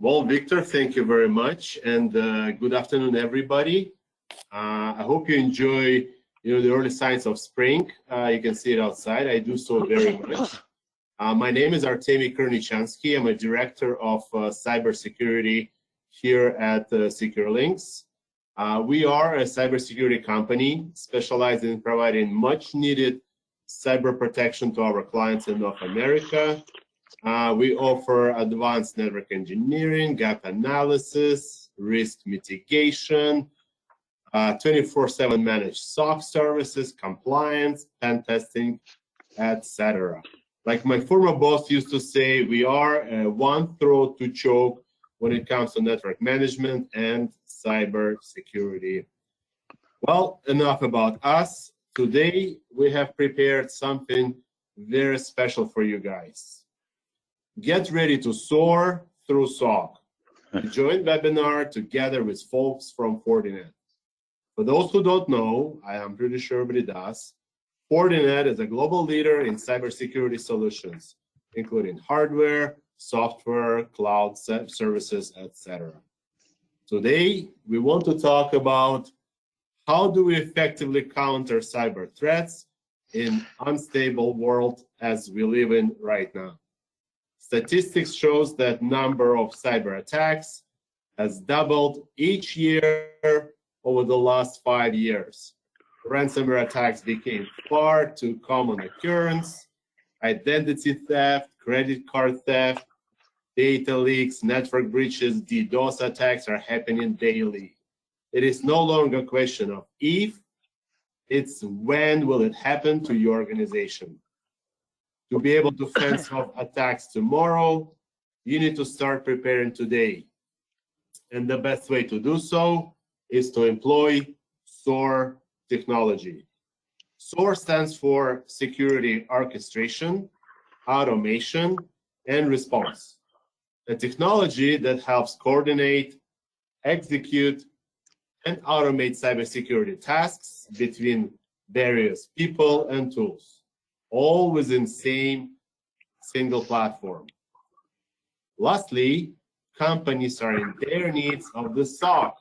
Well, Victor, thank you very much, and good afternoon, everybody. I hope you enjoy, the early signs of spring. You can see it outside. I do so very much. My name is Artemy Kernichansky. I'm a director of cybersecurity here at SecureLinks. We are a cybersecurity company specialized in providing much-needed cyber protection to our clients in North America. We offer advanced network engineering, gap analysis, risk mitigation, 24/7 managed SOC services, compliance, pen testing, etc. Like my former boss used to say, we are one throat to choke when it comes to network management and cyber security. Well, enough about us. Today, we have prepared something very special for you guys. Get ready to soar through SOC, a joint webinar together with folks from Fortinet. For those who don't know, I am pretty sure everybody does, Fortinet is a global leader in cybersecurity solutions, including hardware, software, cloud services, etc. Today, we want to talk about how do we effectively counter cyber threats in unstable world as we live in right now. Statistics shows that number of cyber attacks has doubled each year over the last 5 years. Ransomware attacks became far too common occurrence. Identity theft, credit card theft, data leaks, network breaches, DDoS attacks are happening daily. It is no longer a question of if, it's when will it happen to your organization. To be able to fence off attacks tomorrow, you need to start preparing today. And the best way to do so is to employ SOAR technology. SOAR stands for Security Orchestration, Automation, and Response. A technology that helps coordinate, execute, and automate cybersecurity tasks between various people and tools, all within same single platform. Lastly, companies are in their needs of the SOC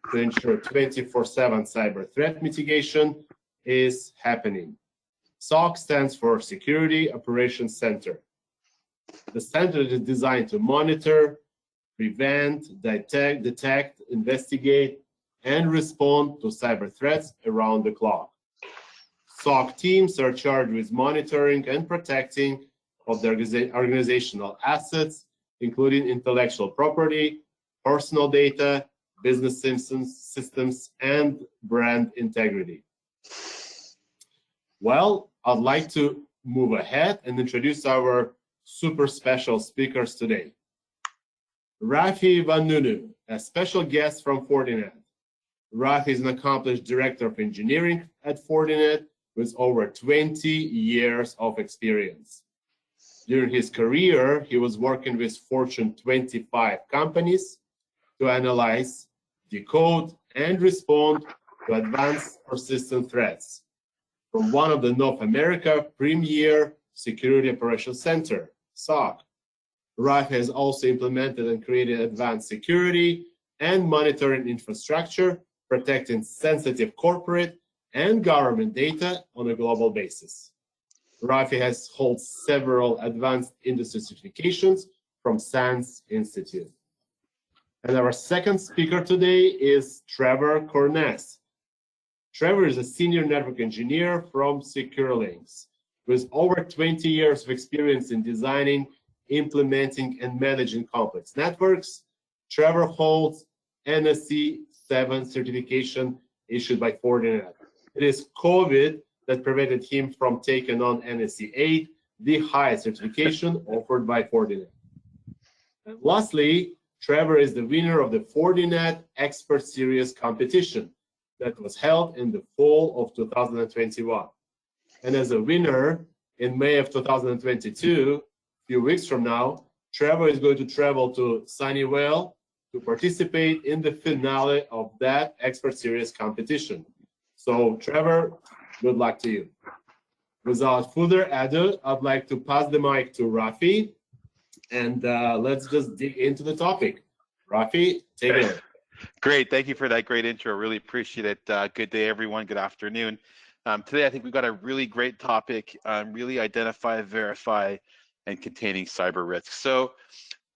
to ensure 24/7 cyber threat mitigation is happening. SOC stands for Security Operations Center. The center is designed to monitor, prevent, detect, investigate, and respond to cyber threats around the clock. SOC teams are charged with monitoring and protecting of their organizational assets, including intellectual property, personal data, business systems, and brand integrity. Well, I'd like to move ahead and introduce our super special speakers today. Rafi Vanunu, a special guest from Fortinet. Rafi is an accomplished director of engineering at Fortinet with over 20 years of experience. During his career, he was working with Fortune 25 companies to analyze, decode, and respond to advanced persistent threats from one of the North America premier Security Operations Center, SOC. Rafi has also implemented and created advanced security and monitoring infrastructure, protecting sensitive corporate and government data on a global basis. Rafi has held several advanced industry certifications from SANS Institute. And our second speaker today is Trevor Corness. Trevor is a senior network engineer from SecureLinks with over 20 years of experience in designing, implementing, and managing complex networks. Trevor holds NSE 7 certification issued by Fortinet. It is COVID that prevented him from taking on NSE 8, the highest certification offered by Fortinet. And lastly, Trevor is the winner of the Fortinet Expert Series competition that was held in the fall of 2021. And as a winner, in May of 2022, a few weeks from now, Trevor is going to travel to Sunnyvale to participate in the finale of that Expert Series competition. So Trevor, good luck to you. Without further ado, I'd like to pass the mic to Rafi and let's just dig into the topic. Rafi, take it away. Great, thank you for that great intro. Really appreciate it. Good day, everyone. Good afternoon. Today, I think we've got a really great topic, really identify, verify, and containing cyber risks. So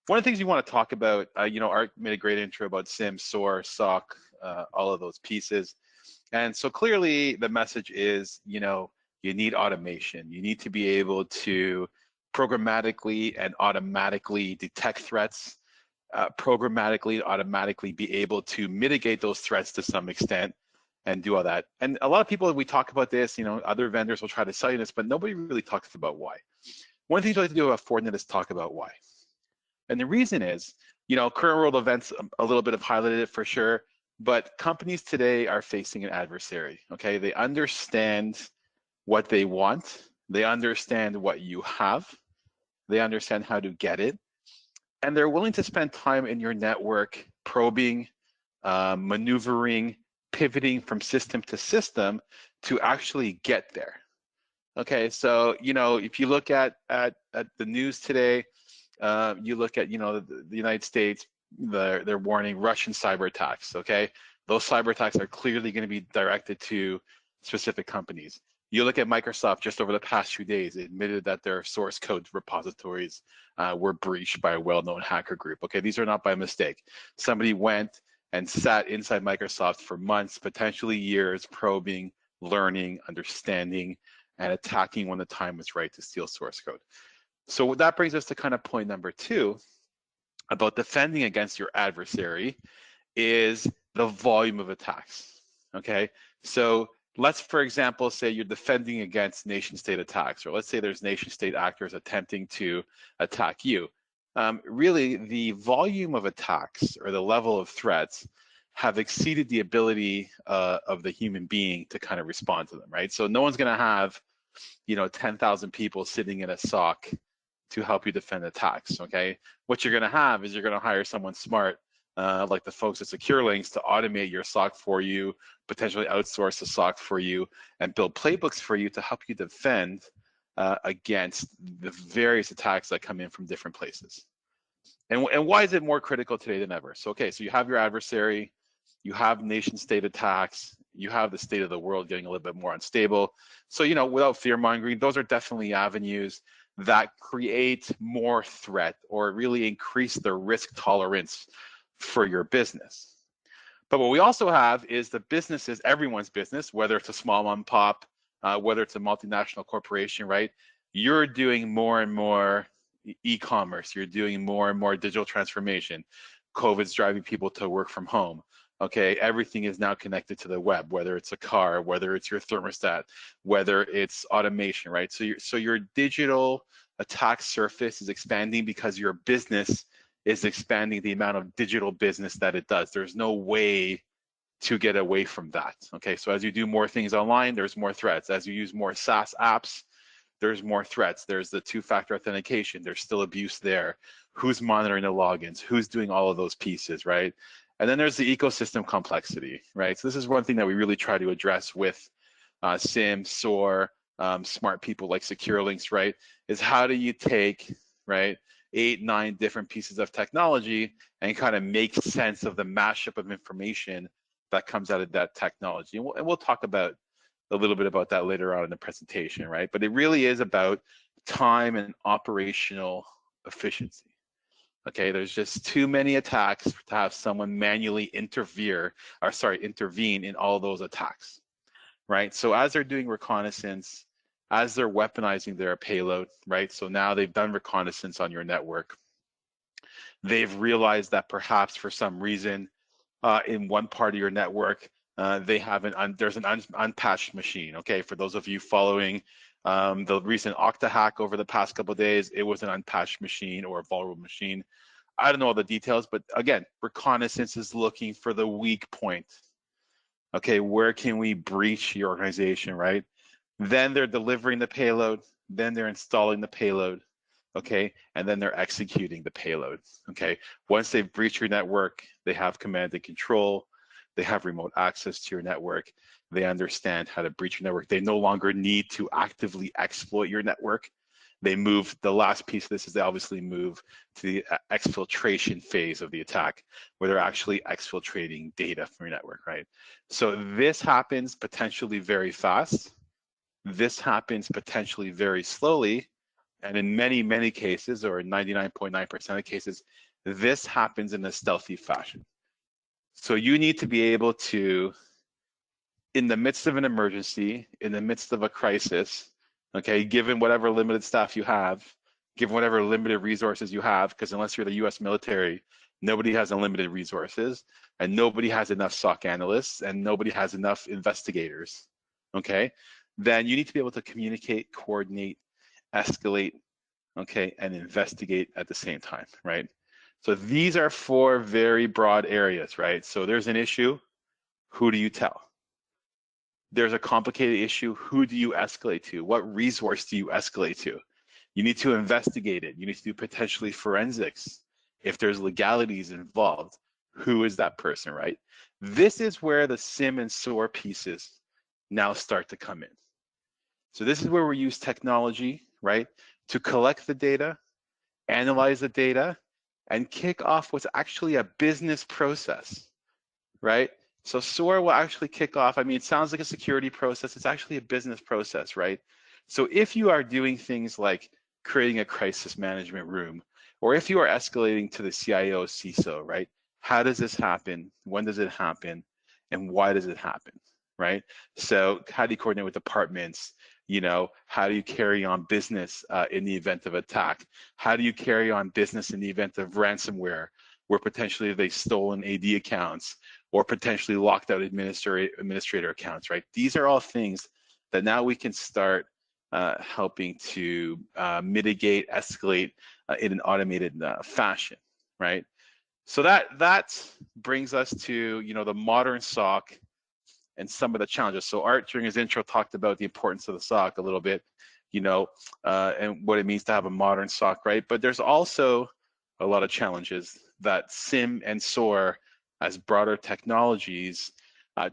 one of the things we want to talk about, Art made a great intro about SIEM, SOAR, SOC, all of those pieces. And so clearly the message is, you need automation. You need to be able to programmatically and automatically detect threats, programmatically, automatically be able to mitigate those threats to some extent and do all that. And a lot of people, we talk about this, other vendors will try to sell you this, but nobody really talks about why. One of the things we like to do about Fortinet is talk about why. And the reason is, current world events, a little bit have highlighted it for sure, but companies today are facing an adversary, okay? They understand what they want. They understand what you have. They understand how to get it. And they're willing to spend time in your network probing, maneuvering, pivoting from system to system to actually get there. Okay, so if you look at the news today, you look at the United States, they're warning Russian cyber attacks. Okay, those cyber attacks are clearly going to be directed to specific companies. You look at Microsoft just over the past few days, it admitted that their source code repositories were breached by a well-known hacker group. Okay, these are not by mistake. Somebody went and sat inside Microsoft for months, potentially years, probing, learning, understanding, and attacking when the time was right to steal source code. So that brings us to kind of point number 2 about defending against your adversary is the volume of attacks. Okay, so let's, for example, say you're defending against nation-state attacks, or let's say there's nation-state actors attempting to attack you. Really, the volume of attacks or the level of threats have exceeded the ability of the human being to kind of respond to them, right? So no one's going to have, 10,000 people sitting in a SOC to help you defend attacks, okay? What you're going to have is you're going to hire someone smart, like the folks at SecureLinks, to automate your SOC for you, potentially outsource the SOC for you, and build playbooks for you to help you defend against the various attacks that come in from different places. And why is it more critical today than ever? So, okay, so you have your adversary, you have nation-state attacks, you have the state of the world getting a little bit more unstable. So, without fear-mongering, those are definitely avenues that create more threat or really increase the risk tolerance for your business. But what we also have is the businesses, everyone's business, whether it's a small mom and pop, whether it's a multinational corporation, right? You're doing more and more e-commerce. You're doing more and more digital transformation. COVID's driving people to work from home. Okay, everything is now connected to the web, whether it's a car, whether it's your thermostat, whether it's automation, right? So your digital attack surface is expanding because your business is expanding the amount of digital business that it does. There's no way to get away from that. Okay, so as you do more things online, there's more threats. As you use more SaaS apps, there's more threats. There's the two-factor authentication. There's still abuse there. Who's monitoring the logins? Who's doing all of those pieces, right? And then there's the ecosystem complexity, right? So this is one thing that we really try to address with SIEM, SOAR, smart people like SecureLinks, right? Is how do you take, right, 8, 9 different pieces of technology and kind of make sense of the mashup of information that comes out of that technology. And we'll talk about a little bit about that later on in the presentation, right? But it really is about time and operational efficiency. Okay, there's just too many attacks to have someone manually intervene in all those attacks, right? So as they're doing reconnaissance, as they're weaponizing their payload, right? So now they've done reconnaissance on your network. They've realized that perhaps for some reason in one part of your network, there's an unpatched machine. Okay, for those of you following the recent Okta hack over the past couple of days, it was an unpatched machine or a vulnerable machine. I don't know all the details, but again, reconnaissance is looking for the weak point. Okay, where can we breach your organization, right? Then they're delivering the payload, then they're installing the payload, okay? And then they're executing the payload, okay? Once they've breached your network, they have command and control, they have remote access to your network, they understand how to breach your network. They no longer need to actively exploit your network. they move, the last piece of this is they obviously move to the exfiltration phase of the attack, where they're actually exfiltrating data from your network, right? So this happens potentially very fast. This happens potentially very slowly. And in many, many cases, or 99.9% of cases, this happens in a stealthy fashion. So you need to be able to, in the midst of an emergency, in the midst of a crisis, okay, given whatever limited staff you have, given whatever limited resources you have, because unless you're the US military, nobody has unlimited resources, and nobody has enough SOC analysts, and nobody has enough investigators, okay, then you need to be able to communicate, coordinate, escalate, okay, and investigate at the same time, right? So these are 4 very broad areas, right? So there's an issue, who do you tell? There's a complicated issue, who do you escalate to? What resource do you escalate to? You need to investigate it. You need to do potentially forensics. If there's legalities involved, who is that person, right? This is where the SIEM and SOAR pieces now start to come in. So this is where we use technology, right, to collect the data, analyze the data, and kick off what's actually a business process, right? So SOAR will actually kick off, I mean, it sounds like a security process, it's actually a business process, right? So if you are doing things like creating a crisis management room, or if you are escalating to the CIO, CISO, right? How does this happen? When does it happen? And why does it happen, right? So how do you coordinate with departments? You know, how do you carry on business in the event of attack? How do you carry on business in the event of ransomware, where potentially they've stolen AD accounts or potentially locked out administrator accounts, right? These are all things that now we can start helping to mitigate, escalate in an automated fashion, right? So that brings us to, you know, the modern SOC and some of the challenges. So Art, during his intro, talked about the importance of the SOC a little bit, you know, and what it means to have a modern SOC, right? But there's also a lot of challenges that SIEM and SOAR as broader technologies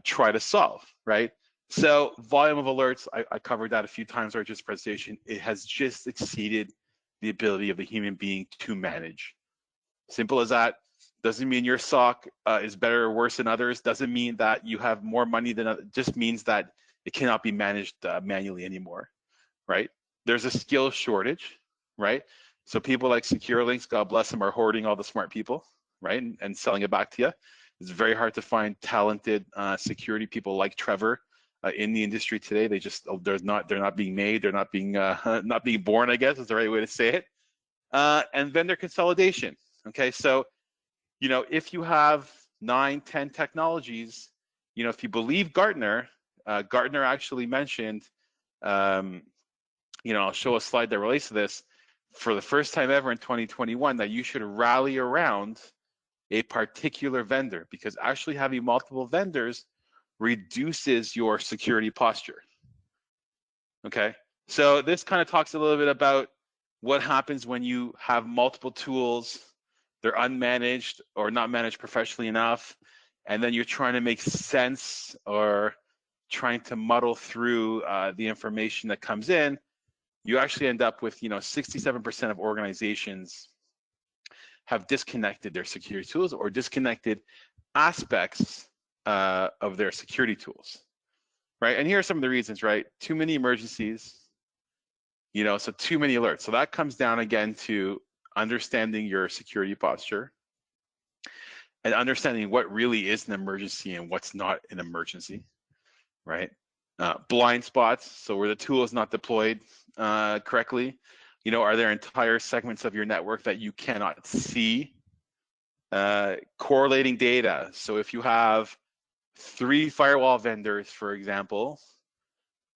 try to solve, right? So volume of alerts, I covered that a few times during this presentation. It has just exceeded the ability of the human being to manage. Simple as that. Doesn't mean your SOC is better or worse than others. Doesn't mean that you have more money than others. Just means that it cannot be managed manually anymore, right? There's a skill shortage, right? So people like SecureLinks, God bless them, are hoarding all the smart people, right? And selling it back to you. It's very hard to find talented security people like Trevor in the industry today. They just they're not being made. They're not being not being born, I guess is the right way to say it. And vendor consolidation. Okay, so you know, if you have 9, 10 technologies, you know, if you believe Gartner, Gartner actually mentioned, you know, I'll show a slide that relates to this, for the first time ever in 2021, that you should rally around a particular vendor, because actually having multiple vendors reduces your security posture. Okay, so this kind of talks a little bit about what happens when you have multiple tools, they're unmanaged or not managed professionally enough, and then you're trying to make sense or trying to muddle through the information that comes in. You actually end up with, you know, 67% of organizations have disconnected their security tools or disconnected aspects of their security tools, right? And here are some of the reasons, right? Too many emergencies, you know, so too many alerts. So that comes down again to understanding your security posture and understanding what really is an emergency and what's not an emergency, right? Blind spots, so where the tool is not deployed correctly. You know, are there entire segments of your network that you cannot see? Correlating data. So if you have 3 firewall vendors, for example,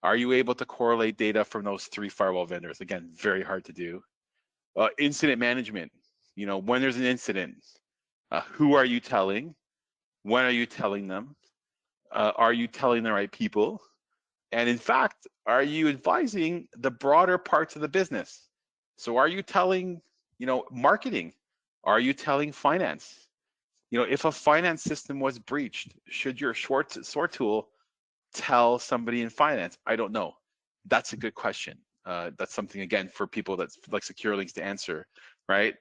are you able to correlate data from those 3 firewall vendors? Again, very hard to do. Incident management. You know, when there's an incident, who are you telling? When are you telling them? Are you telling the right people? And in fact, are you advising the broader parts of the business? So are you telling, you know, marketing? Are you telling finance? You know, if a finance system was breached, should your SOAR tool tell somebody in finance? I don't know. That's a good question. That's something, again, for people that's like secure links to answer, right?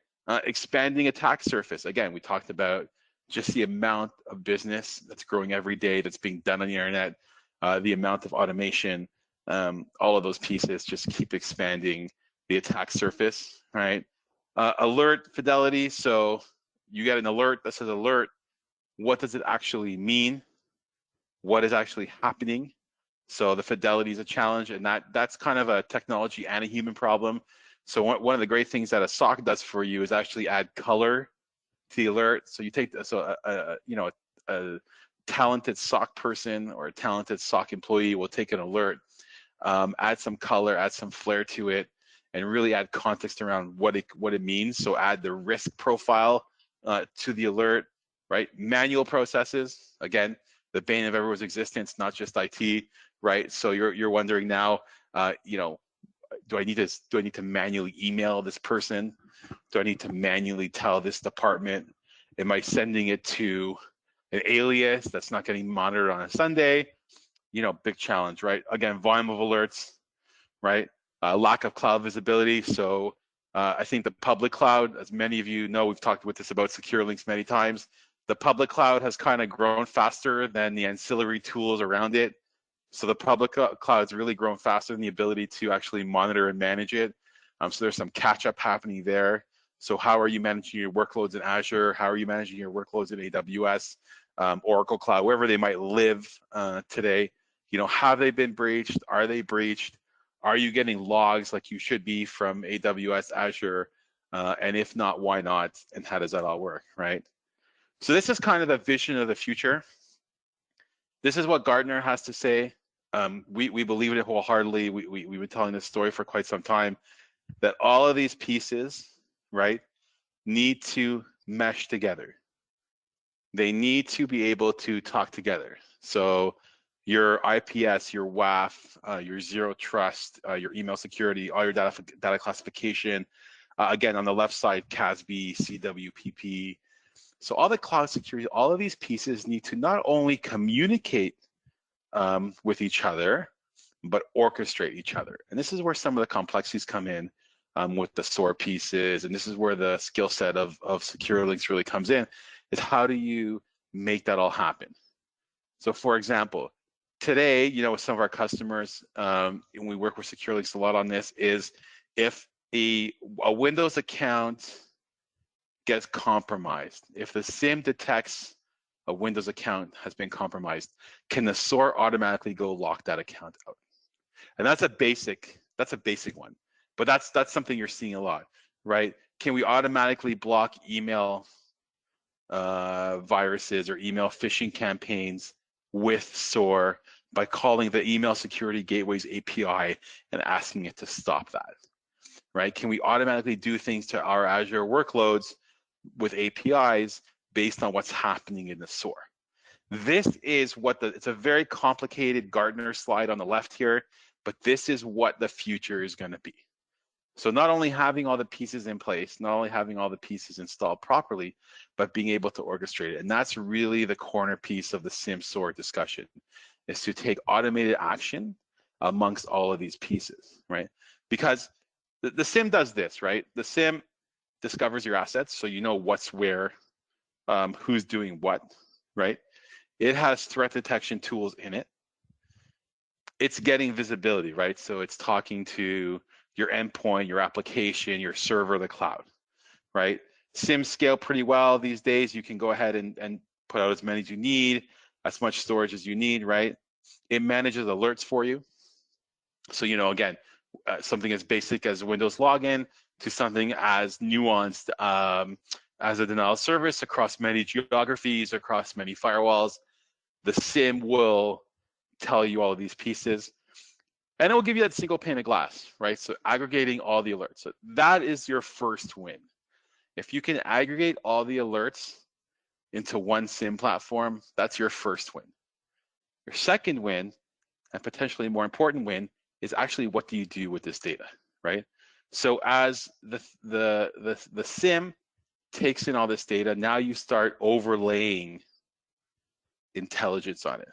Expanding attack surface. Again, we talked about just the amount of business that's growing every day that's being done on the internet, the amount of automation, all of those pieces just keep expanding the attack surface, right? Alert fidelity. So you get an alert that says alert. What does it actually mean? What is actually happening? So the fidelity is a challenge, and that's kind of a technology and a human problem. So one of the great things that a SOC does for you is actually add color to the alert. So you take a talented SOC person or a talented SOC employee will take an alert, add some color, add some flair to it, and really add context around what it means. So add the risk profile to the alert, right? Manual processes, again, the bane of everyone's existence, not just IT, right? So you're wondering now, do I need to manually email this person? Do I need to manually tell this department? Am I sending it to an alias that's not getting monitored on a Sunday? Big challenge, right? Again, volume of alerts, right? Lack of cloud visibility. So I think the public cloud, as many of you know, we've talked with this about secure links many times. The public cloud has kind of grown faster than the ancillary tools around it. So the public cloud's really grown faster than the ability to actually monitor and manage it. So there's some catch up happening there. So how are you managing your workloads in Azure? How are you managing your workloads in AWS, Oracle Cloud, wherever they might live today? Have they been breached? Are they breached? Are you getting logs like you should be from AWS, Azure? And if not, why not? And how does that all work, right? So this is kind of the vision of the future. This is what Gartner has to say. We believe in it wholeheartedly. We've been telling this story for quite some time, that all of these pieces, right, need to mesh together. They need to be able to talk together. So your IPS, your WAF, your zero trust, your email security, all your data classification. Again, on the left side, CASB, CWPP. So all the cloud security, all of these pieces need to not only communicate with each other, but orchestrate each other. And this is where some of the complexities come in with the SOAR pieces. And this is where the skill set of secure links really comes in, is how do you make that all happen? So for example, today, with some of our customers, and we work with secure links a lot on this, is if a Windows account gets compromised, if the SIEM detects a Windows account has been compromised, can the SOAR automatically go lock that account out? And that's a basic one, but that's something you're seeing a lot, right? Can we automatically block email viruses or email phishing campaigns with SOAR by calling the email security gateways API and asking it to stop that, right? Can we automatically do things to our Azure workloads with APIs based on what's happening in the SOAR? This is what it's a very complicated Gartner slide on the left here, but this is what the future is going to be. So not only having all the pieces in place, not only having all the pieces installed properly, but being able to orchestrate it. And that's really the corner piece of the SIEM SOAR discussion, is to take automated action amongst all of these pieces, right? Because the SIEM does this, right? The SIEM discovers your assets, so you know what's where, who's doing what, right? It has threat detection tools in it. It's getting visibility, right? So it's talking to your endpoint, your application, your server, the cloud, right? SIEMs scale pretty well these days. You can go ahead and put out as many as you need, as much storage as you need, right? It manages alerts for you. So, again, something as basic as Windows login to something as nuanced as a denial of service across many geographies, across many firewalls. The SIEM will tell you all of these pieces, and it will give you that single pane of glass, right? So aggregating all the alerts. So that is your first win. If you can aggregate all the alerts into one SIEM platform, that's your first win. Your second win, and potentially more important win, is actually what do you do with this data, right? So as the SIEM takes in all this data, now you start overlaying intelligence on it,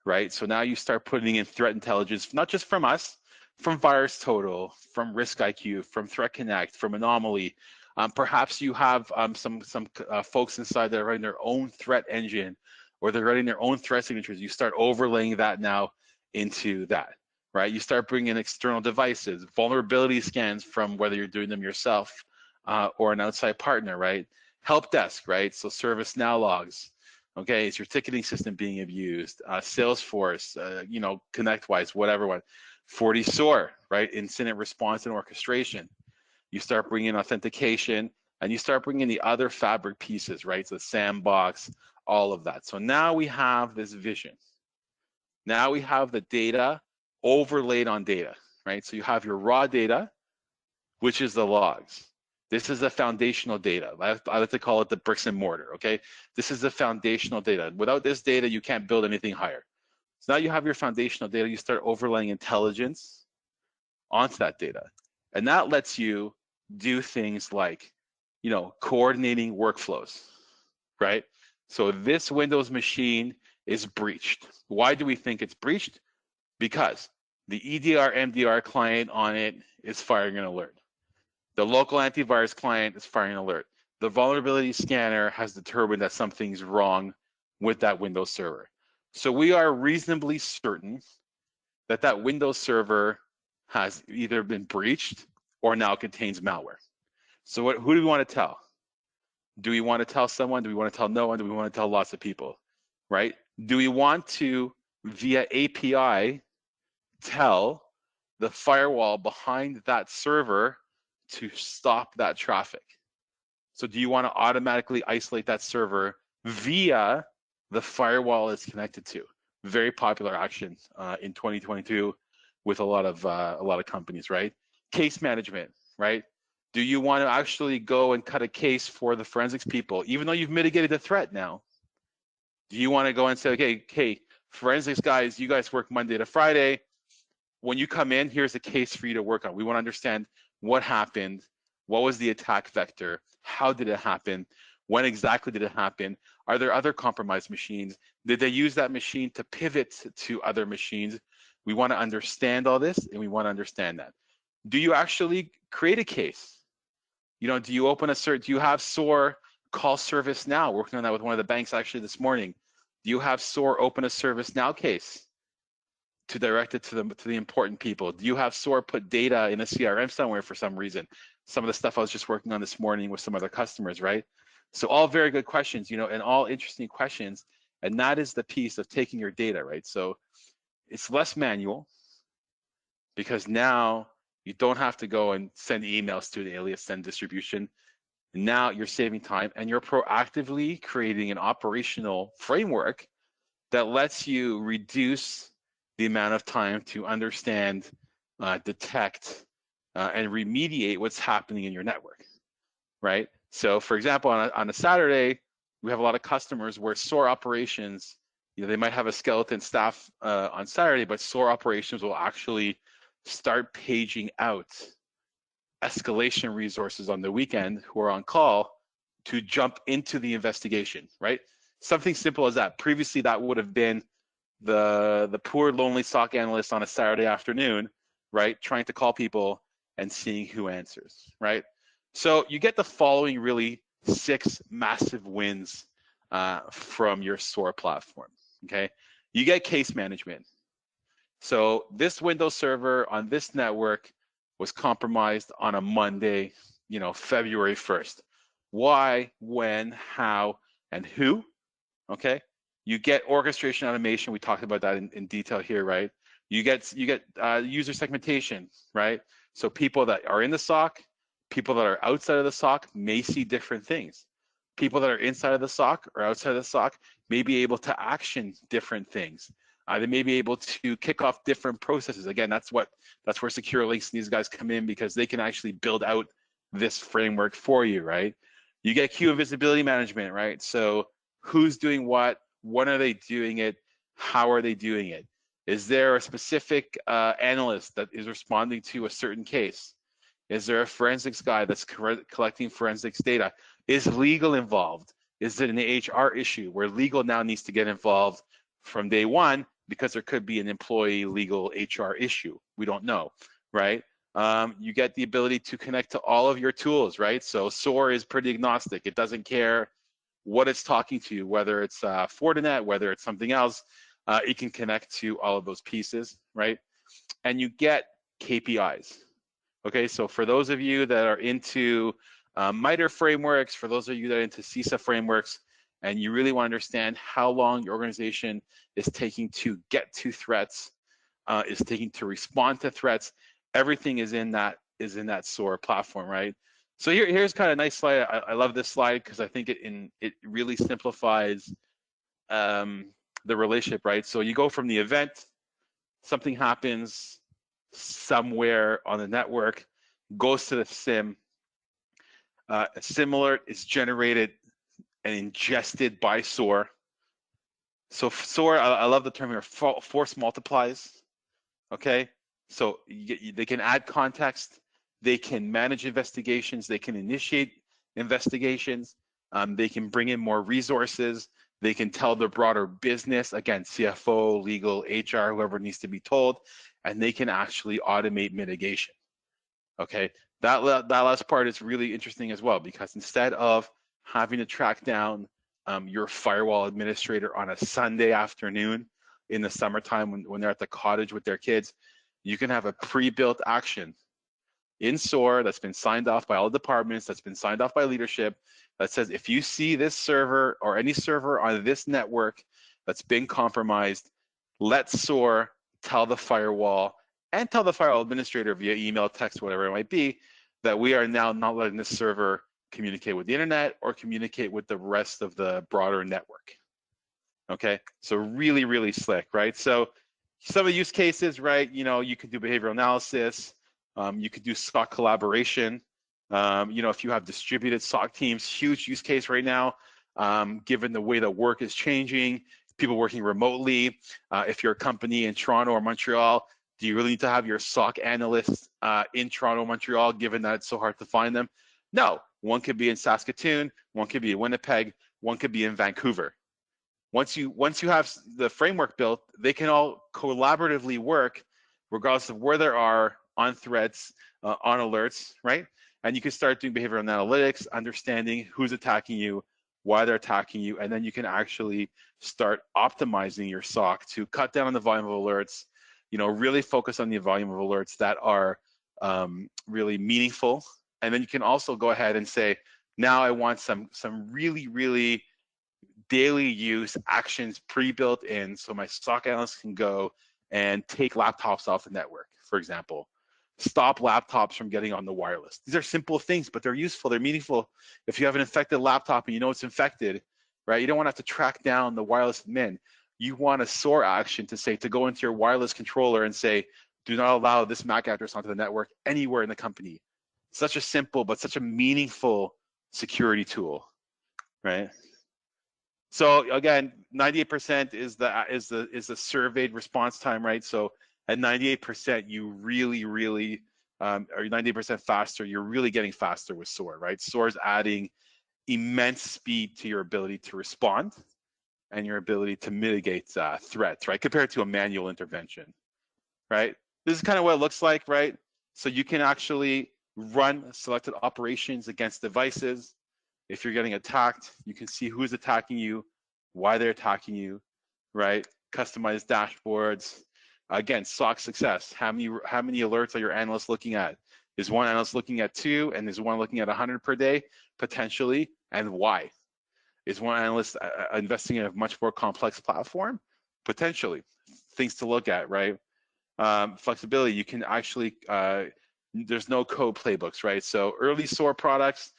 right? So now you start putting in threat intelligence, not just from us, from VirusTotal, from RiskIQ, from Threat Connect, from Anomaly. Perhaps you have some folks inside that are writing their own threat engine, or they're writing their own threat signatures. You start overlaying that now into that, right? You start bringing in external devices, vulnerability scans from whether you're doing them yourself or an outside partner, right? Help desk, right? So ServiceNow logs. Okay, is your ticketing system being abused? Salesforce, ConnectWise, whatever one. FortiSOAR, right? Incident response and orchestration. You start bringing authentication, and you start bringing the other fabric pieces, right? So the sandbox, all of that. So now we have this vision. Now we have the data overlaid on data, right? So you have your raw data, which is the logs. This is the foundational data. I like to call it the bricks and mortar, okay? This is the foundational data. Without this data, you can't build anything higher. So now you have your foundational data, you start overlaying intelligence onto that data. And that lets you do things like, coordinating workflows, right? So this Windows machine is breached. Why do we think it's breached? Because the EDR, MDR client on it is firing an alert. The local antivirus client is firing an alert. The vulnerability scanner has determined that something's wrong with that Windows server. So we are reasonably certain that that Windows server has either been breached or now contains malware. So who do we want to tell? Do we want to tell someone? Do we want to tell no one? Do we want to tell lots of people, right? Do we want to, via API, tell the firewall behind that server to stop that traffic? So do you want to automatically isolate that server via the firewall it's connected to? Very popular action in 2022 with a lot of companies, right? Case management, right? Do you want to actually go and cut a case for the forensics people, even though you've mitigated the threat now? Do you want to go and say, okay, hey, forensics guys, you guys work Monday to Friday. When you come in, here's a case for you to work on. We want to understand what happened, what was the attack vector, how did it happen, when exactly did it happen, are there other compromised machines, did they use that machine to pivot to other machines? We want to understand all this, and we want to understand that. Do you actually create a case? Do you open do you have SOAR call ServiceNow? Working on that with one of the banks actually this morning. Do you have SOAR open a ServiceNow case to direct it to the important people? Do you have SOAR put data in a CRM somewhere for some reason? Some of the stuff I was just working on this morning with some other customers, right? So all very good questions, and all interesting questions. And that is the piece of taking your data, right? So it's less manual because now you don't have to go and send emails to the alias send distribution. Now you're saving time and you're proactively creating an operational framework that lets you reduce the amount of time to understand, detect, and remediate what's happening in your network, right? So for example, on a Saturday, we have a lot of customers where SOAR operations, they might have a skeleton staff on Saturday, but SOAR operations will actually start paging out escalation resources on the weekend who are on call to jump into the investigation, right? Something simple as that. Previously, that would have been the poor, lonely SOC analyst on a Saturday afternoon, right? Trying to call people and seeing who answers, right? So you get the following really 6 massive wins from your SOAR platform, okay? You get case management. So this Windows server on this network was compromised on a Monday, February 1st. Why, when, how, and who, okay? You get orchestration automation. We talked about that in detail here, right? You get user segmentation, right? So people that are in the SOC, people that are outside of the SOC may see different things. People that are inside of the SOC or outside of the SOC may be able to action different things. They may be able to kick off different processes. Again, that's where Secure Links and these guys come in because they can actually build out this framework for you, right? You get queue and visibility management, right? So who's doing what? When are they doing it? How are they doing it? Is there a specific analyst that is responding to a certain case? Is there a forensics guy that's collecting forensics data? Is legal involved? Is it an HR issue where legal now needs to get involved from day one because there could be an employee, legal, HR issue. We don't know, right? You get the ability to connect to all of your tools, right? So SOAR is pretty agnostic. It doesn't care what it's talking to, whether it's Fortinet, whether it's something else. It can connect to all of those pieces, right? And you get KPIs. Okay, so for those of you that are into MITRE frameworks, for those of you that are into CISA frameworks, and you really want to understand how long your organization is taking to get to threats, is taking to respond to threats, everything is in that SOAR platform, right? So here's kind of a nice slide. I love this slide because I think it really simplifies the relationship, right? So you go from the event, something happens somewhere on the network, goes to the SIEM. A SIEM alert is generated and ingested by SOAR. So SOAR, I love the term here, force multiplies, okay? So they can add context, they can manage investigations, they can initiate investigations, they can bring in more resources, they can tell the broader business, again, CFO, legal, HR, whoever needs to be told, and they can actually automate mitigation, okay? That last part is really interesting as well, because instead of having to track down your firewall administrator on a Sunday afternoon in the summertime when they're at the cottage with their kids, you can have a pre-built action in SOAR that's been signed off by all the departments, that's been signed off by leadership, that says if you see this server or any server on this network that's been compromised, let SOAR tell the firewall and tell the firewall administrator via email, text, whatever it might be, that we are now not letting this server communicate with the internet or communicate with the rest of the broader network. Okay, so really, really slick, right? So some of the use cases, right? You know, you can do behavioral analysis, you could do SOC collaboration. You know, if you have distributed SOC teams, huge use case right now, given the way that work is changing, people working remotely. If you're a company in Toronto or Montreal, do you really need to have your SOC analysts in Toronto, Montreal, given that it's so hard to find them? No, one could be in Saskatoon, one could be in Winnipeg, one could be in Vancouver. Once you have the framework built, they can all collaboratively work regardless of where they are on threats, on alerts, right? And you can start doing behavioral analytics, understanding who's attacking you, why they're attacking you, and then you can actually start optimizing your SOC to cut down on the volume of alerts, you know, really focus on the volume of alerts that are really meaningful. And then you can also go ahead and say, now I want some really, really daily use actions pre-built in, so my SOC analysts can go and take laptops off the network, for example. Stop laptops from getting on the wireless. These are simple things, but they're useful, they're meaningful. If you have an infected laptop and you know it's infected, right, you don't want to have to track down the wireless admin. You want a SOAR action to say, to go into your wireless controller and say, do not allow this MAC address onto the network anywhere in the company. Such a simple, but such a meaningful security tool, right? So again, 98% is the surveyed response time, right? So at 98%, you really, or 98% faster, you're really getting faster with SOAR, right? SOAR is adding immense speed to your ability to respond and your ability to mitigate threats, right? Compared to a manual intervention, right? This is kind of what it looks like, right? So you can actually run selected operations against devices. If you're getting attacked, you can see who's attacking you, why they're attacking you, right? Customized dashboards. Again, SOC success. How many alerts are your analysts looking at? Is one analyst looking at 2 and is one looking at 100 per day? Potentially, and why? Is one analyst investing in a much more complex platform? Potentially. Things to look at, right? Flexibility, you can actually, there's no code playbooks, right? So early SOAR products,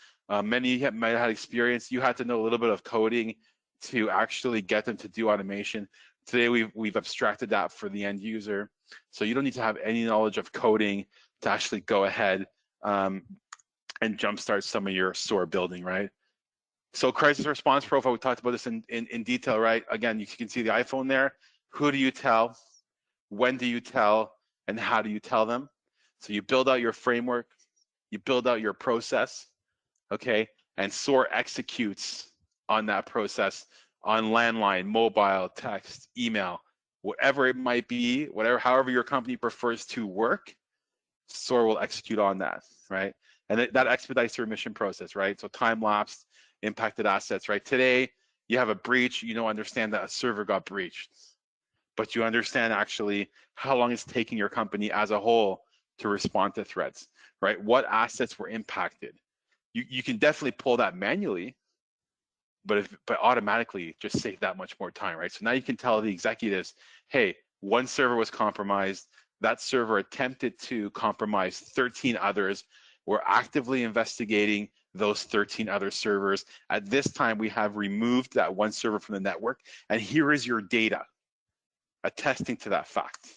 many might have had experience. You had to know a little bit of coding to actually get them to do automation. Today, we've abstracted that for the end user. So you don't need to have any knowledge of coding to actually go ahead and jumpstart some of your SOAR building, right? So crisis response profile, we talked about this in detail, right? Again, you can see the iPhone there. Who do you tell? When do you tell? And how do you tell them? So you build out your framework, you build out your process, okay? And SOAR executes on that process on landline, mobile, text, email, whatever it might be, however your company prefers to work, SOAR will execute on that, right? And that expedites your mission process, right? So time lapse, impacted assets, right? Today, you have a breach, you don't understand that a server got breached, but you understand actually how long it's taking your company as a whole to respond to threats, right? What assets were impacted? You can definitely pull that manually, but automatically just save that much more time, right? So now you can tell the executives, hey, one server was compromised, that server attempted to compromise 13 others. We're actively investigating those 13 other servers. At this time, we have removed that one server from the network, and here is your data attesting to that fact,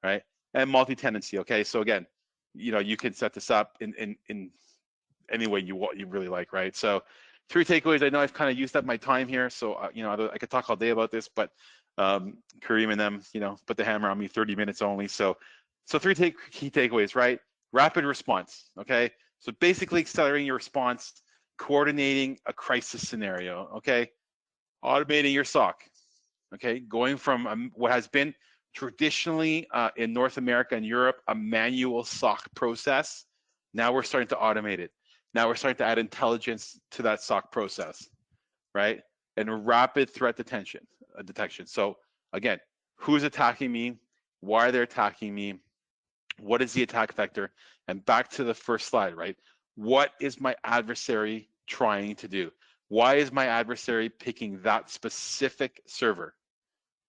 right? And multi-tenancy, okay? So again, you can set this up in any way you really like, right? So 3 takeaways. I know I've kind of used up my time here, so I could talk all day about this, but Kareem and them, put the hammer on me, 30 minutes only. So 3 key takeaways, right? Rapid response, okay? So basically accelerating your response, coordinating a crisis scenario, okay? Automating your SOC, okay? Going from what has been traditionally in North America and Europe, a manual SOC process. Now we're starting to automate it. Now we're starting to add intelligence to that SOC process, right? And rapid threat detection. So again, who's attacking me? Why are they attacking me? What is the attack vector? And back to the first slide, right? What is my adversary trying to do? Why is my adversary picking that specific server?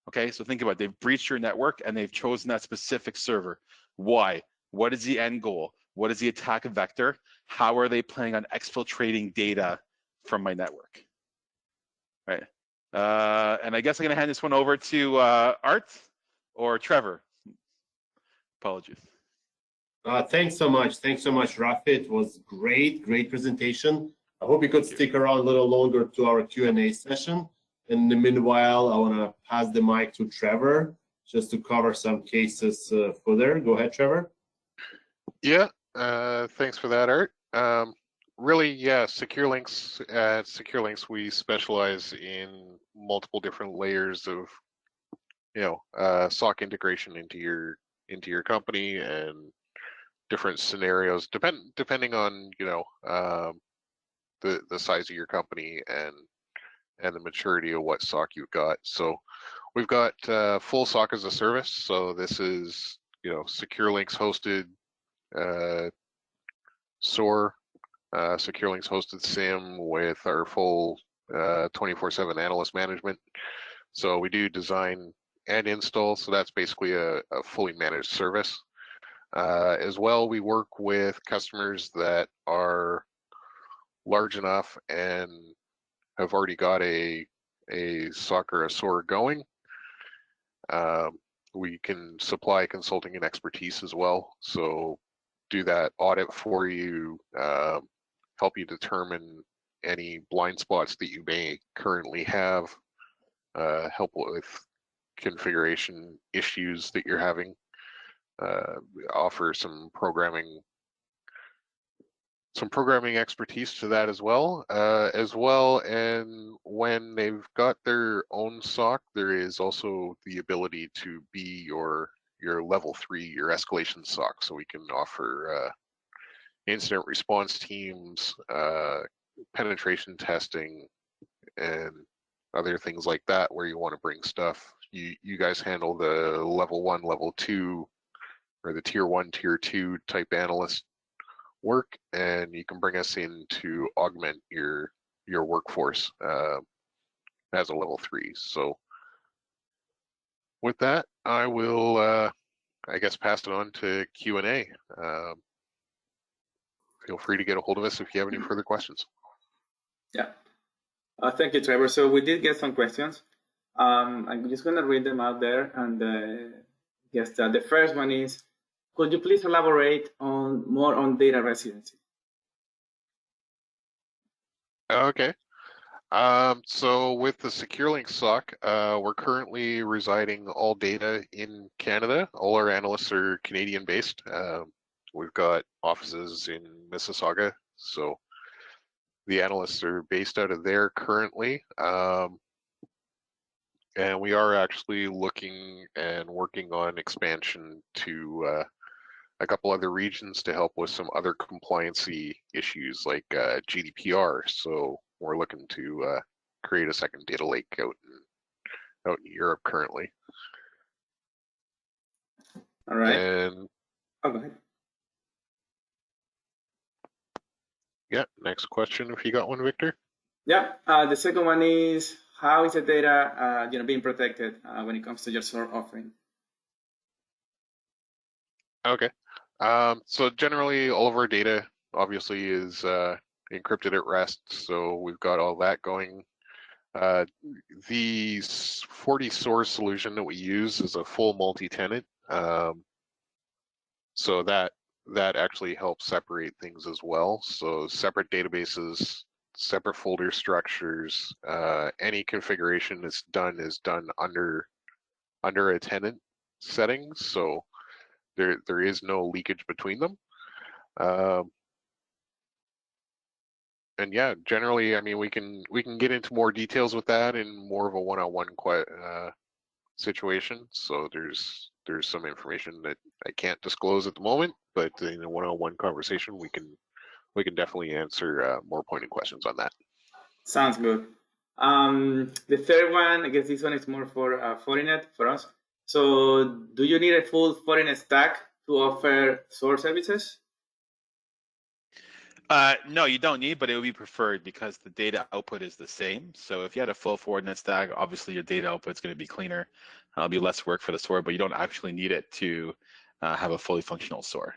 Okay, so think about it. They've breached your network and they've chosen that specific server. Why? What is the end goal? What is the attack vector? How are they planning on exfiltrating data from my network? Right. And I guess I'm going to hand this one over to Art or Trevor. Apologies. Thanks so much. Thanks so much, Rafi. It was great presentation. I hope you could stick around a little longer to our Q&A session. In the meanwhile, I want to pass the mic to Trevor just to cover some cases further. Go ahead, Trevor. Yeah, thanks for that, Art. Really, yeah, Secure Links. At Secure Links, we specialize in multiple different layers of, SOC integration into your company and different scenarios, depending on the size of your company and the maturity of what SOC you've got. So we've got full SOC as a service. So this is Secure Links hosted SOAR, Secure Links hosted SIEM with our full 24/7 analyst management. So we do design and install. So that's basically a fully managed service. As well, we work with customers that are large enough and have already got a SOC or a SOAR going. We can supply consulting and expertise as well. So do that audit for you, help you determine any blind spots that you may currently have, help with configuration issues that you're having, offer some programming expertise to that as well. And when they've got their own SOC, there is also the ability to be your level 3, your escalation SOC. So we can offer incident response teams, penetration testing, and other things like that where you want to bring stuff. You guys handle the level 1, level 2, or the tier 1, tier 2 type analyst work, and you can bring us in to augment your workforce as a level 3. So with that, I will I guess pass it on to Q&A. Feel free to get a hold of us if you have any further questions. Yeah, thank you, Trevor. So we did get some questions. I'm just going to read them out there, and yes, the first one is, could you please elaborate more on data residency? Okay. So with the SecureLink SOC, we're currently residing all data in Canada. All our analysts are Canadian based. We've got offices in Mississauga, so the analysts are based out of there currently. And we are actually looking and working on expansion to a couple other regions to help with some other compliancy issues like GDPR. So we're looking to create a second data lake out in Europe currently. All right. And oh, go ahead. Yeah, next question if you got one, Victor. Yeah, the second one is, how is the data being protected when it comes to your SOAR offering? Okay. So generally all of our data obviously is encrypted at rest. So we've got all that going. The FortiSOAR solution that we use is a full multi-tenant. So that actually helps separate things as well. So separate databases, separate folder structures, any configuration is done under a tenant setting. So there is no leakage between them. And yeah, generally, I mean, we can get into more details with that in more of a one-on-one situation. So there's some information that I can't disclose at the moment, but in a one-on-one conversation, we can definitely answer more pointed questions on that. Sounds good. The third one, I guess this one is more for Fortinet for us. So do you need a full Fortinet stack to offer SOAR services? No, you don't need, but it would be preferred because the data output is the same. So if you had a full Fortinet stack, obviously your data output is going to be cleaner. It'll be less work for the SOAR, but you don't actually need it to have a fully functional SOAR.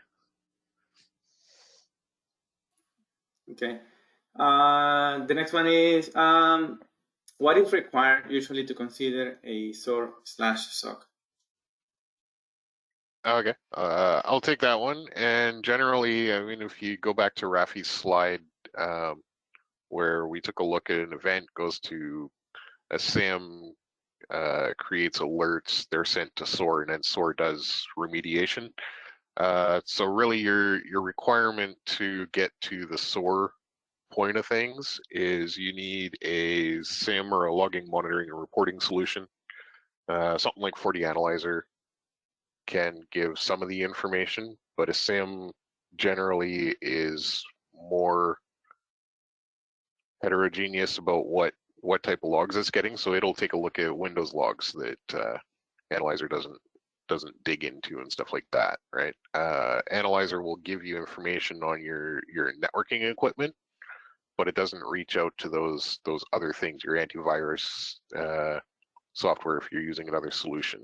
Okay. The next one is, what is required usually to consider a SOAR/SOC? Okay, I'll take that one. And generally, I mean, if you go back to Rafi's slide, where we took a look at an event, goes to a SIEM, creates alerts, they're sent to SOAR, and then SOAR does remediation. So really, your requirement to get to the SOAR point of things is you need a SIEM or a logging, monitoring, and reporting solution. Something like FortiAnalyzer can give some of the information, but a SIEM generally is more heterogeneous about what type of logs it's getting. So it'll take a look at Windows logs that Analyzer doesn't dig into and stuff like that, right? Analyzer will give you information on your networking equipment, but it doesn't reach out to those other things, your antivirus software if you're using another solution,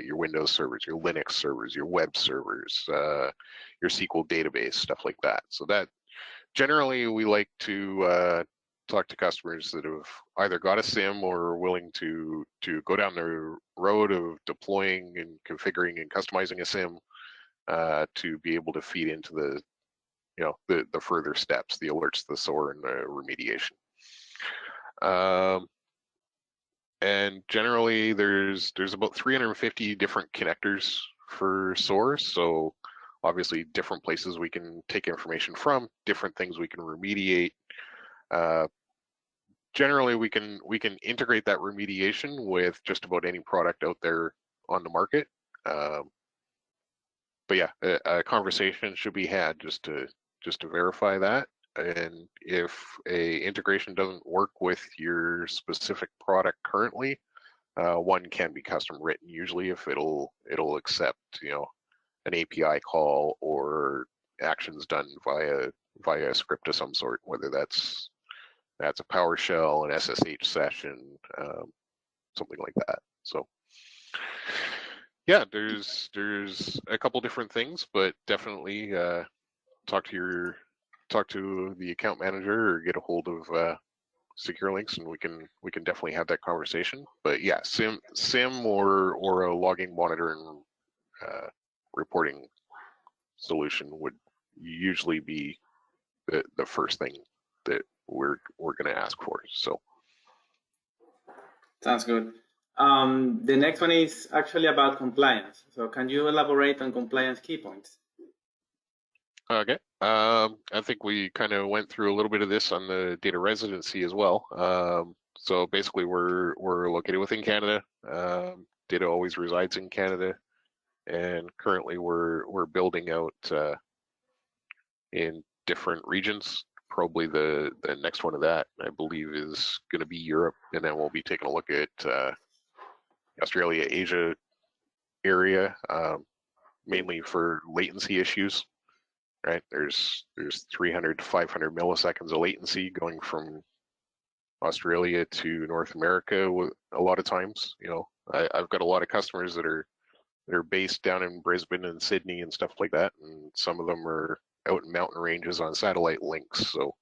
your Windows servers, your Linux servers, your web servers, your SQL database, stuff like that. So that generally we like to talk to customers that have either got a SIEM or are willing to go down the road of deploying and configuring and customizing a SIEM to be able to feed into the the further steps, the alerts, the SOAR, and the remediation. And generally, there's about 350 different connectors for SOAR. So obviously, different places we can take information from, different things we can remediate. Generally, we can integrate that remediation with just about any product out there on the market. But yeah, a conversation should be had just to verify that. And if a integration doesn't work with your specific product currently, one can be custom written. Usually, if it'll accept an API call or actions done via a script of some sort, whether that's a PowerShell, an SSH session, something like that. So yeah, there's a couple different things, but definitely talk to the account manager or get a hold of SecureLinks, and we can definitely have that conversation. But yeah, SIEM or a logging, monitoring, reporting solution would usually be the first thing that we're going to ask for. So sounds good. The next one is actually about compliance. So can you elaborate on compliance key points? Okay. I think we kind of went through a little bit of this on the data residency as well. So basically, we're located within Canada. Data always resides in Canada, and currently we're building out in different regions. Probably the next one of that, I believe, is going to be Europe, and then we'll be taking a look at Australia, Asia area, mainly for latency issues. Right, there's 300 to 500 milliseconds of latency going from Australia to North America. A lot of times, you know, I've got a lot of customers that are based down in Brisbane and Sydney and stuff like that, and some of them are out in mountain ranges on satellite links. So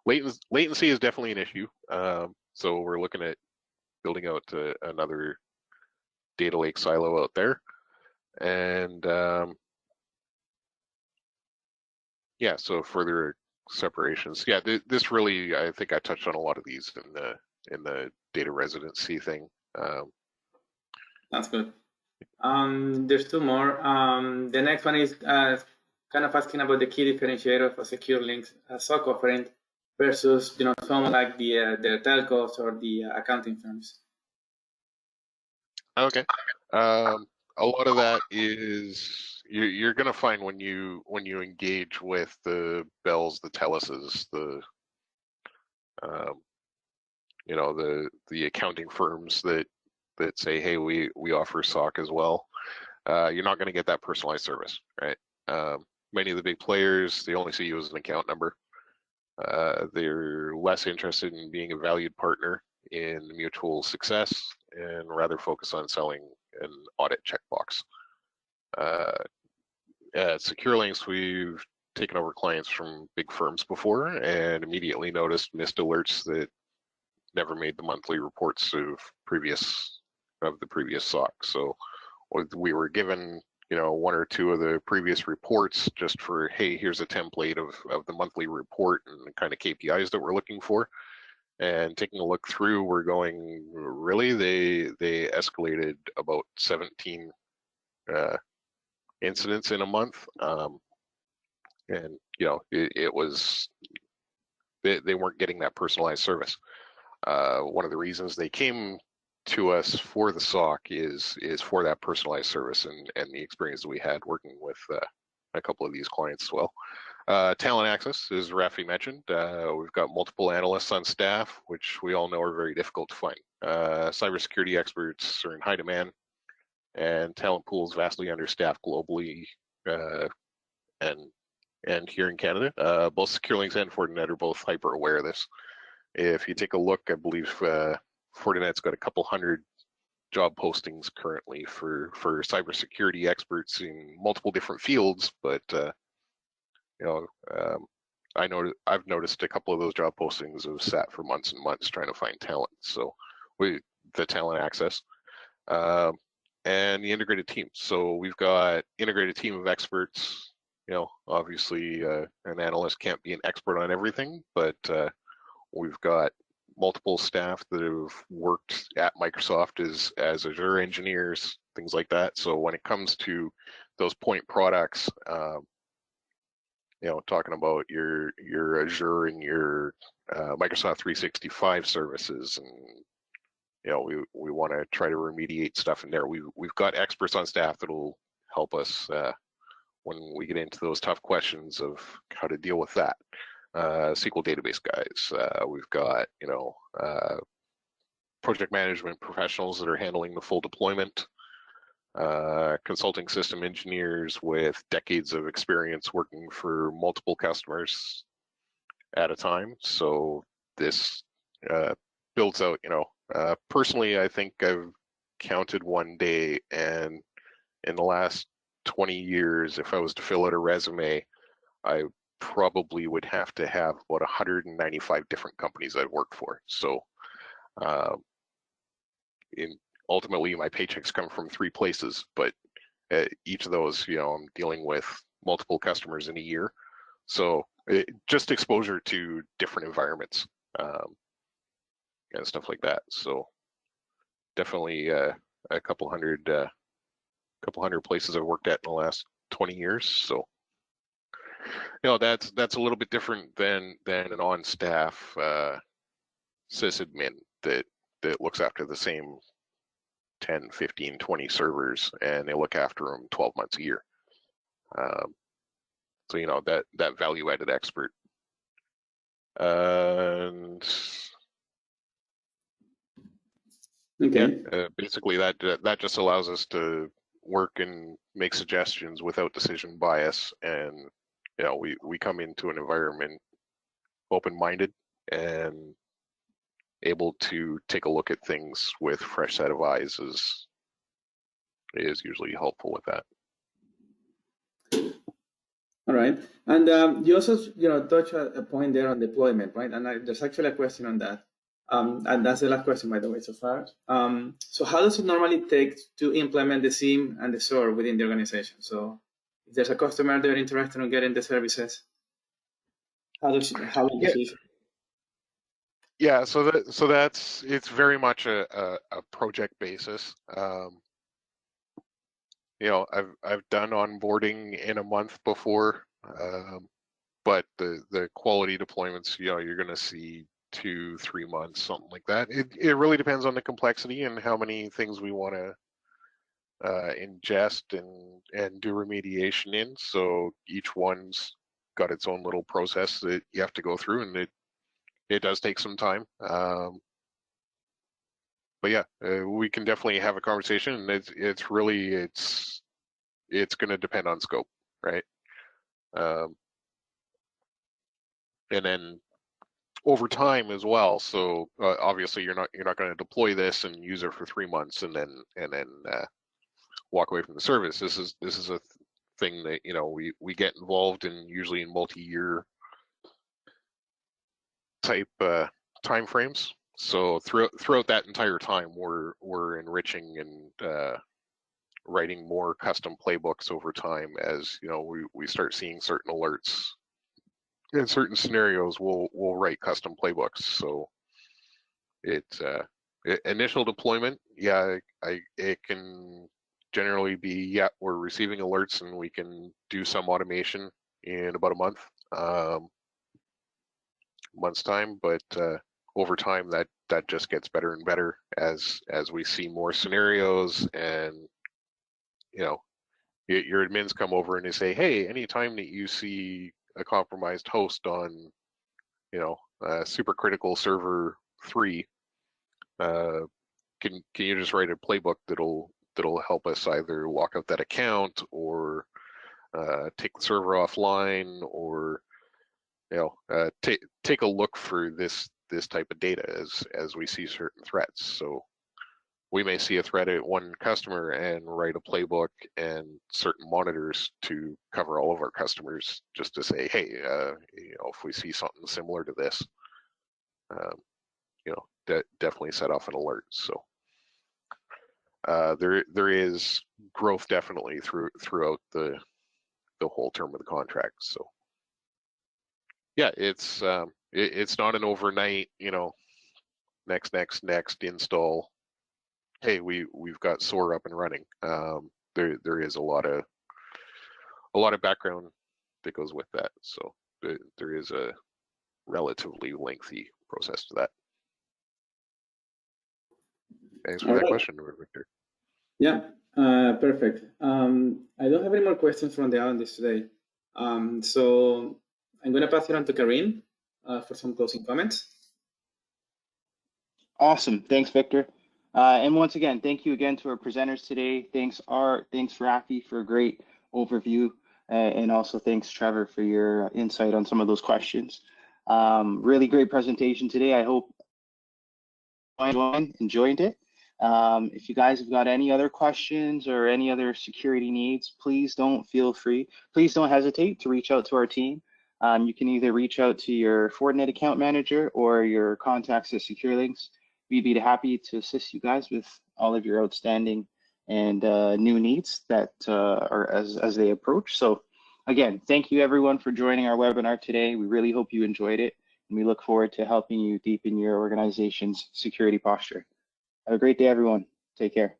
latency is definitely an issue. So we're looking at building out another data lake silo out there, and yeah, so further separations. Yeah, this really, I think I touched on a lot of these in the data residency thing. That's good. There's two more. The next one is kind of asking about the key differentiator of a secure links SOC offering versus, you know, someone like the telcos or the accounting firms. Okay. A lot of that is you're going to find when you engage with the Bells, the Teluses, the you know, the accounting firms that say, hey, we offer SOC as well. You're not going to get that personalized service, right? Many of the big players, they only see you as an account number. They're less interested in being a valued partner in mutual success and rather focus on selling an audit checkbox. At SecureLinks, we've taken over clients from big firms before and immediately noticed missed alerts that never made the monthly reports of the previous SOC. So we were given, you know, one or two of the previous reports just for, hey, here's a template of the monthly report and the kind of KPIs that we're looking for. And taking a look through, we're going, really? They escalated about 17 incidents in a month. And, you know, it was, they weren't getting that personalized service. One of the reasons they came to us for the SOC is for that personalized service and the experience that we had working with a couple of these clients as well. Talent access, as Rafi mentioned, we've got multiple analysts on staff, which we all know are very difficult to find. Cybersecurity experts are in high demand, and talent pools vastly understaffed globally and here in Canada. Both SecureLinks and Fortinet are both hyper aware of this. If you take a look, I believe Fortinet's got a couple hundred job postings currently for cybersecurity experts in multiple different fields, but you know, I've noticed a couple of those job postings have sat for months and months trying to find talent. So the talent access and the integrated team. So we've got integrated team of experts. You know, obviously an analyst can't be an expert on everything, but we've got multiple staff that have worked at Microsoft as Azure engineers, things like that. So when it comes to those point products, you know, talking about your Azure and your Microsoft 365 services, and you know, we want to try to remediate stuff in there. We've got experts on staff that'll help us when we get into those tough questions of how to deal with that. SQL database guys. We've got, you know, project management professionals that are handling the full deployment. Consulting system engineers with decades of experience working for multiple customers at a time. So this builds out, you know, personally, I think I've counted one day, and in the last 20 years, if I was to fill out a resume, I probably would have to have about 195 different companies I've worked for. So ultimately my paychecks come from 3 places, but each of those, you know, I'm dealing with multiple customers in a year. So just exposure to different environments and stuff like that. So definitely a couple hundred places I've worked at in the last 20 years. So that's a little bit different than an on-staff sysadmin that looks after the same 10, 15, 20 servers, and they look after them 12 months a year. So that value-added expert. And okay. yeah, basically that just allows us to work and make suggestions without decision bias, and we come into an environment open-minded and able to take a look at things with a fresh set of eyes is usually helpful with that. All right, and you also touch a point there on deployment, right? And there's actually a question on that, and that's the last question, by the way, so far. So how does it normally take to implement the SIEM and the SOAR within the organization? So if there's a customer they're interested in getting the services, how does it? Yeah, so it's very much a project basis. I've done onboarding in a month before, but the quality deployments, you're going to see 2-3 months, something like that. It really depends on the complexity and how many things we want to ingest and do remediation in. So each one's got its own little process that you have to go through, and it does take some time. But yeah, we can definitely have a conversation, and it's going to depend on scope, right? And then over time as well. So obviously you're not going to deploy this and use it for 3 months and then walk away from the service. This is a thing that we get involved in, usually in multi-year type time frames. So throughout that entire time, we're enriching and writing more custom playbooks over time. As we start seeing certain alerts in certain scenarios, we'll write custom playbooks. So it's initial deployment. Yeah, it can generally be, we're receiving alerts and we can do some automation in about a month's time, but over time that just gets better and better as we see more scenarios, and your admins come over and they say, hey, anytime that you see a compromised host on supercritical server 3, can you just write a playbook that'll help us either lock out that account or take the server offline, or take a look for this type of data as we see certain threats. So we may see a threat at one customer and write a playbook and certain monitors to cover all of our customers, just to say, hey, if we see something similar to this, definitely set off an alert. So there is growth definitely throughout the whole term of the contract. So yeah, it's not an overnight, next install. Hey, we've got SOAR up and running. There is a lot of background that goes with that. So there is a relatively lengthy process to that. Thanks for that question, Victor. Yeah, perfect. I don't have any more questions from the audience today. So I'm going to pass it on to Karim for some closing comments. Awesome. Thanks, Victor. And once again, thank you again to our presenters today. Thanks, Art. Thanks, Rafi, for a great overview. And also thanks, Trevor, for your insight on some of those questions. Really great presentation today. I hope you enjoyed it. If you guys have got any other questions or any other security needs, please don't hesitate to reach out to our team. You can either reach out to your Fortinet account manager or your contacts at SecureLinks. We'd be happy to assist you guys with all of your outstanding and new needs that are as they approach. So again, thank you everyone for joining our webinar today. We really hope you enjoyed it, and we look forward to helping you deepen your organization's security posture. Have a great day, everyone. Take care.